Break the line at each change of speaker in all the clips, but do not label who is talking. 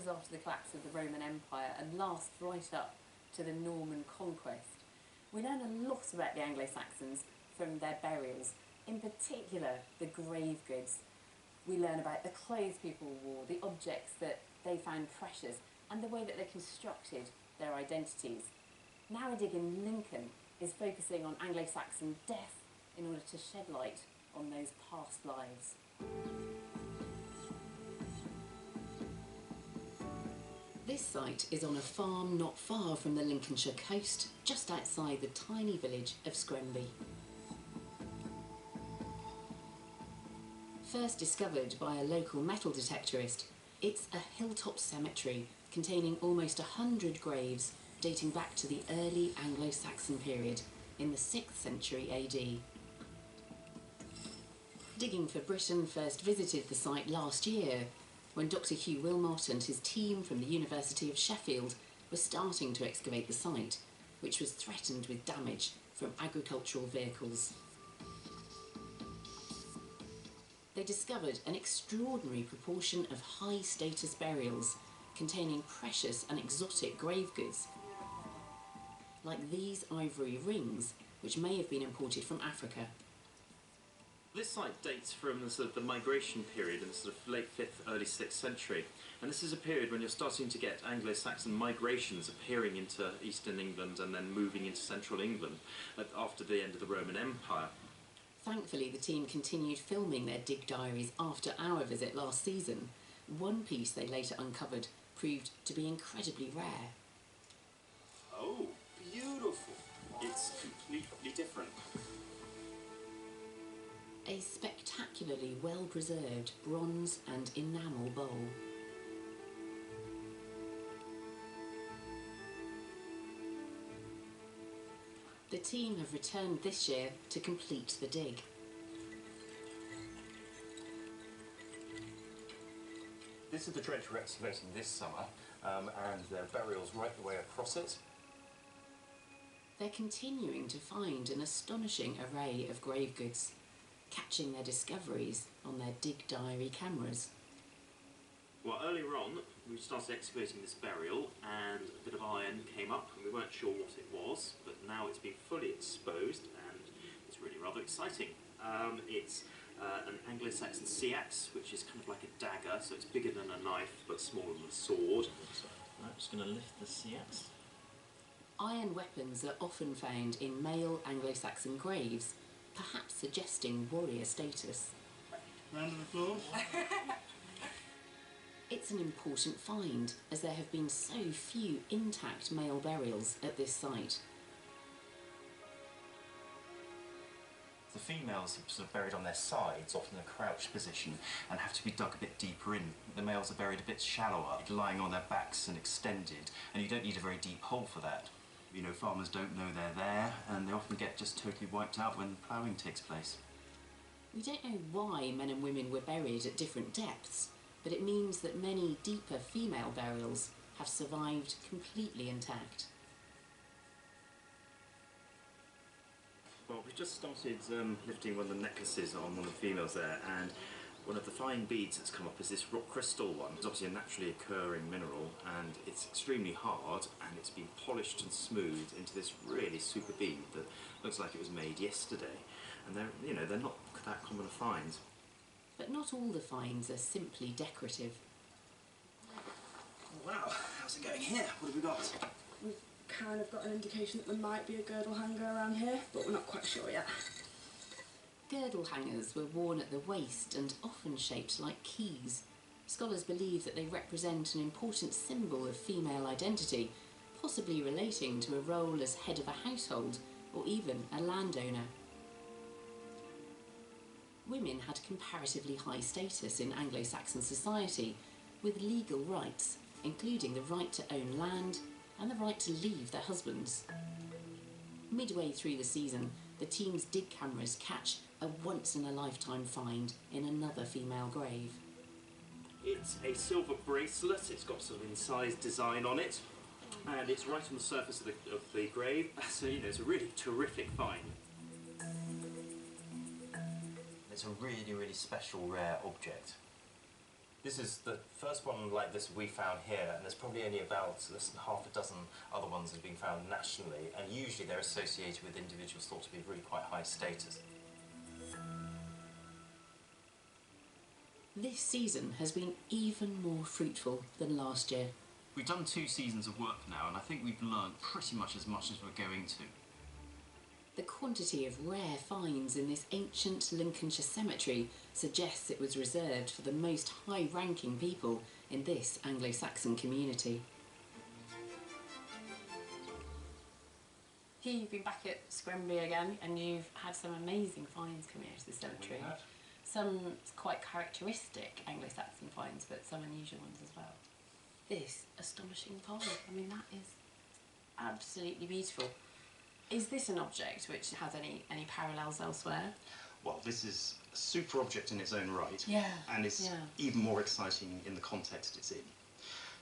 comes after the collapse of the Roman Empire and lasts right up to the Norman conquest. We learn a lot about the Anglo-Saxons from their burials, in particular the grave goods. We learn about the clothes people wore, the objects that they found precious, and the way that they constructed their identities. Now a dig in Lincoln is focusing on Anglo-Saxon death in order to shed light on those past lives. This site is on a farm not far from the Lincolnshire coast, just outside the tiny village of Scremby. First discovered by a local metal detectorist, it's a hilltop cemetery containing almost 100 graves dating back to the early Anglo-Saxon period in the 6th century AD. Digging for Britain first visited the site last year, when Dr. Hugh Wilmot and his team from the University of Sheffield were starting to excavate the site, which was threatened with damage from agricultural vehicles. They discovered an extraordinary proportion of high-status burials containing precious and exotic grave goods, like these ivory rings, which may have been imported from Africa.
This site dates from the migration period in the sort of late 5th, early 6th century, and this is a period when you're starting to get Anglo-Saxon migrations appearing into eastern England and then moving into central England after the end of the Roman Empire.
Thankfully, the team continued filming their dig diaries after our visit last season. One piece they later uncovered proved to be incredibly rare.
Oh, beautiful! It's completely different.
A spectacularly well-preserved bronze and enamel bowl. The team have returned this year to complete the dig.
This is the dredge we're excavating this summer, and there are burials right the way across it.
They're continuing to find an astonishing array of grave goods, catching their discoveries on their dig diary cameras.
Well, earlier on, we started excavating this burial and a bit of iron came up and we weren't sure what it was, but now it's been fully exposed and it's really rather exciting. It's an Anglo-Saxon sea axe, which is kind of like a dagger, so it's bigger than a knife but smaller than a sword. I'm just going to lift the sea axe.
Iron weapons are often found in male Anglo-Saxon graves, perhaps suggesting warrior status.
Round of applause.
It's an important find, as there have been so few intact male burials at this site.
The females are sort of buried on their sides, often in a crouched position, and have to be dug a bit deeper in. The males are buried a bit shallower, lying on their backs and extended, and you don't need a very deep hole for that. You know, farmers don't know they're there, and they often get just totally wiped out when ploughing takes place.
We don't know why men and women were buried at different depths, but it means that many deeper female burials have survived completely intact.
Well, we've just started lifting one of the necklaces on one of the females there, and one of the fine beads that's come up is this rock crystal one. It's obviously a naturally occurring mineral, and it's extremely hard, and it's been polished and smoothed into this really super bead that looks like it was made yesterday. And they're not that common a find.
But not all the finds are simply decorative.
Wow, how's it going here? What have we got?
We've kind of got an indication that there might be a girdle hanger around here, but we're not quite sure yet.
Girdle hangers were worn at the waist and often shaped like keys. Scholars believe that they represent an important symbol of female identity, possibly relating to a role as head of a household or even a landowner. Women had comparatively high status in Anglo-Saxon society, with legal rights, including the right to own land and the right to leave their husbands. Midway through the season, the team's dig cameras catch a once-in-a-lifetime find in another female grave.
It's a silver bracelet, it's got sort of incised design on it, and it's right on the surface of the grave, so it's a really terrific find.
It's a really, really special, rare object. This is the first one like this we found here, and there's probably only about less than half a dozen other ones that have been found nationally, and usually they're associated with individuals thought to be really quite high status.
This season has been even more fruitful than last year.
We've done 2 seasons of work now, and I think we've learned pretty much as we're going to.
The quantity of rare finds in this ancient Lincolnshire cemetery suggests it was reserved for the most high-ranking people in this Anglo-Saxon community. Here you've been back at Scremby again, and you've had some amazing finds coming out of the cemetery. Some quite characteristic Anglo-Saxon finds, but some unusual ones as well. This astonishing pole, I mean, that is absolutely beautiful. Is this an object which has any parallels elsewhere?
Well, this is a super object in its own right,
Yeah.
and it's even more exciting in the context it's in.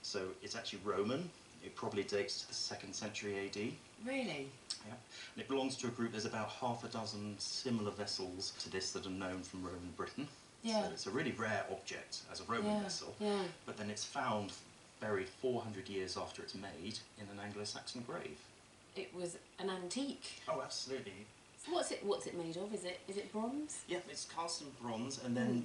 So it's actually Roman. It probably dates to the 2nd century AD.
Really?
Yeah. And it belongs to a group, there's about half a dozen similar vessels to this that are known from Roman Britain.
Yeah.
So it's a really rare object as a Roman vessel.
Yeah.
But then it's found buried 400 years after it's made in an Anglo-Saxon grave.
It was an antique.
Oh, absolutely.
So what's it made of? Is it bronze?
Yeah, it's cast in bronze, and then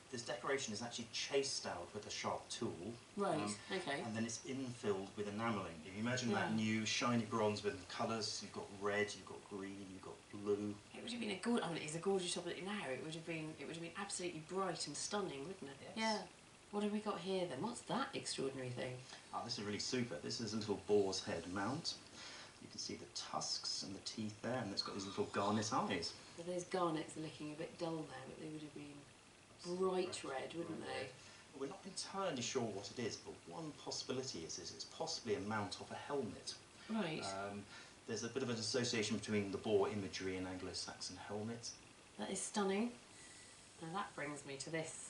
this decoration is actually chased out with a sharp tool.
Right. Okay.
And then it's infilled with enamelling. If you imagine that new shiny bronze with colours, you've got red, you've got green, you've got blue.
It would have been it's a gorgeous object now. It would have been absolutely bright and stunning, wouldn't it?
Yes.
Yeah. What have we got here then? What's that extraordinary thing?
Ah, this is really super. This is a little boar's head mount. You can see the tusks and the teeth there, and it's got these little garnet eyes.
So those garnets are looking a bit dull now, but they would have been bright red, wouldn't they?
We're not entirely sure what it is, but one possibility is it's possibly a mount of a helmet.
Right.
There's a bit of an association between the boar imagery and Anglo-Saxon helmet.
That is stunning. Now that brings me to this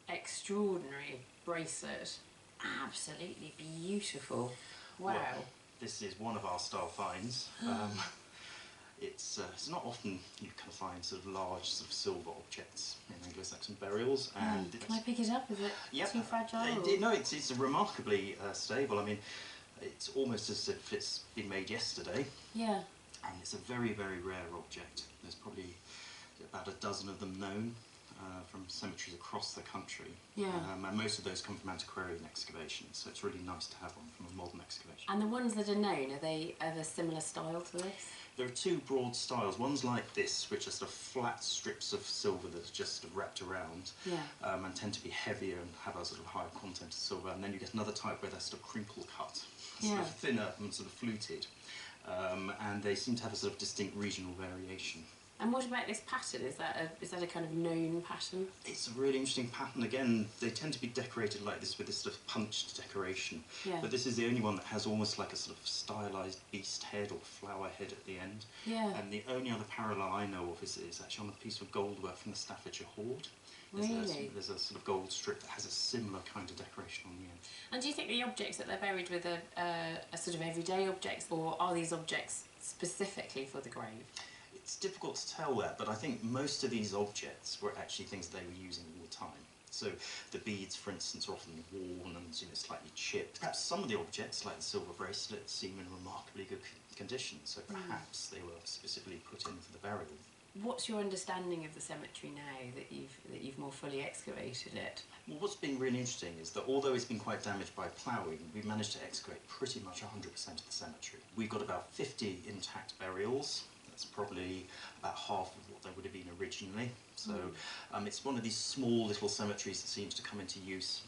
extraordinary bracelet. Absolutely beautiful. Wow.
Well, this is one of our style finds. It's not often you can find sort of large sort of silver objects in Anglo-Saxon burials. And
can I pick it up? Is it too fragile?
No, it's remarkably stable. I mean, it's almost as if it's been made yesterday.
Yeah.
And it's a very, very rare object. There's probably about a dozen of them known from cemeteries across the country.
Yeah.
And most of those come from antiquarian excavations, so it's really nice to have one from a modern excavation.
And the ones that are known, are they of a similar style to this?
There are 2 broad styles. One's like this, which are sort of flat strips of silver that are just sort of wrapped around, and tend to be heavier and have a sort of higher content of silver. And then you get another type where they're sort of crinkle cut, sort of thinner and sort of fluted, and they seem to have a sort of distinct regional variation.
And what about this pattern? Is that a kind of known pattern?
It's a really interesting pattern. Again, they tend to be decorated like this with this sort of punched decoration.
Yeah.
But this is the only one that has almost like a sort of stylised beast head or flower head at the end.
Yeah.
And the only other parallel I know of is actually on a piece of gold work from the Staffordshire Hoard.
Really?
There's a sort of gold strip that has a similar kind of decoration on the end.
And do you think the objects that they're buried with are sort of everyday objects, or are these objects specifically for the grave?
It's difficult to tell that, but I think most of these objects were actually things they were using all the time. So the beads, for instance, are often worn and slightly chipped. Perhaps some of the objects, like the silver bracelet, seem in remarkably good condition, so perhaps they were specifically put in for the burial.
What's your understanding of the cemetery now that you've more fully excavated it?
Well, what's been really interesting is that although it's been quite damaged by ploughing, we've managed to excavate pretty much 100% of the cemetery. We've got about 50 intact burials. That's probably about half of what they would have been originally. So it's one of these small little cemeteries that seems to come into use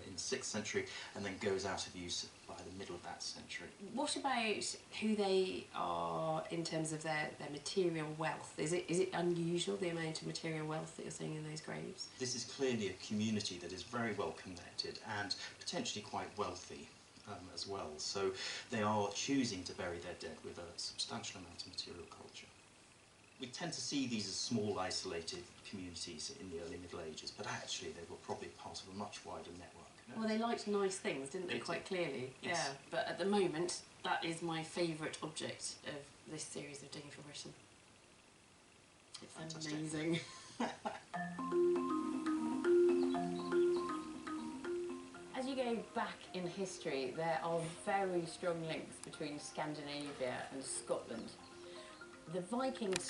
in the 6th century and then goes out of use by the middle of that century.
What about who they are in terms of their material wealth? Is it unusual, the amount of material wealth that you're seeing in those graves?
This is clearly a community that is very well connected and potentially quite wealthy. As well, so they are choosing to bury their dead with a substantial amount of material culture. We tend to see these as small isolated communities in the early Middle Ages, but actually they were probably part of a much wider network.
Well, they liked nice things, didn't they, quite clearly? Yes. Yeah, but at the moment that is my favourite object of this series of Digging for Britain. It's amazing. you go back in history, there are very strong links between Scandinavia and Scotland. The Vikings